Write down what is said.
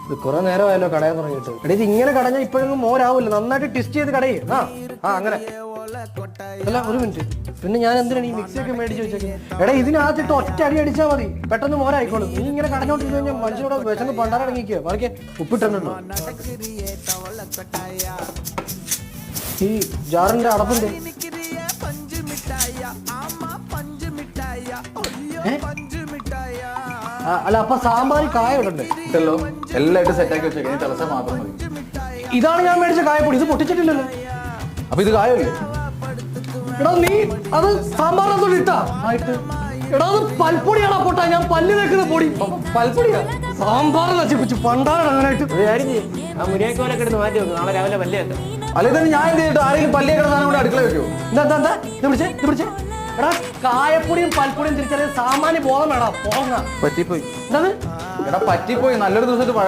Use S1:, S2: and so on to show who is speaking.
S1: ഇത് കുറെ നേരമായല്ലോ കടയാൻ തുടങ്ങിയിട്ട്. എടാ ഇത് ഇങ്ങനെ കടഞ്ഞാൽ ഇപ്പോഴൊന്നും മോരാവില്ല. നന്നായിട്ട് ടെസ്റ്റ് ചെയ്ത് കടയേ. അങ്ങനെ അല്ല ഒരു മിനിറ്റ്. പിന്നെ ഞാൻ എന്തിനാണ് ഈ മിക്സി ഒക്കെ മേടിച്ച് വെച്ചേക്ക്? എടാ ഇതിനകത്തിട്ട് ഒറ്റ അടി അടിച്ചാൽ മതി, പെട്ടെന്ന് മോരായിക്കോളും. നീ ഇങ്ങനെ കടഞ്ഞോണ്ടിരുന്ന് കഴിഞ്ഞാൽ മനുഷ്യനോട് വിശന്ന് പണ്ടാറടങ്ങിക്കുക. ബാക്കി ഉപ്പിട്ടുണ്ടല്ലോ. ഈ ജാറിന്റെ അടപ്പിന്റെ അല്ല അപ്പൊ സാമ്പാർ കായ ഇടണ്ടേ?
S2: ഇട്ടല്ലോ, എല്ലായിട്ട് സെറ്റാക്കി വെച്ചേക്കാം. തിളച്ച മാത്രം മതി.
S1: ഇതാണ് ഞാൻ മേടിച്ച കായപ്പൊടി. ഇത് പൊട്ടിച്ചിട്ടില്ലല്ലോ.
S2: അപ്പൊ ഇത് കായല്ലേ?
S1: എടാ നീ അത് സാമ്പാറിനകത്തോട് ഇട്ടാ ആയിട്ട്. എടാ അത് പൽപ്പൊടിയാണോ പൊട്ടാ? ഞാൻ പല്ല് വെക്കുന്ന പൊടി. പൽപ്പൊടിയാ? സാമ്പാർ നശിപ്പിച്ചു പണ്ടാണ് അങ്ങനായിട്ട്.
S3: ആ മുരിയാക്കോലൊക്കെ എടുത്ത് മാറ്റി വെക്കും. നാളെ രാവിലെ പല്ല് വെക്കാം.
S2: അല്ലെ തന്നെ ഞാൻ എന്ത് ചെയ്തിട്ട് ആരെങ്കിലും പല്ലിയെ കിടന്നാലും കൂടെ അടുക്കള വെക്കുമോ?
S1: എന്താ ഇത് പിടിച്ചേ. എടാ കായപ്പൊടിയും പൽപ്പൊടിയും തിരിച്ചറിയാൻ സാമാന്യ ബോധം വേണം. പോകാം.
S2: പറ്റിപ്പോയി.
S1: എന്താ
S2: എടാ പറ്റിപ്പോയി. നല്ലൊരു ദിവസമായിട്ട്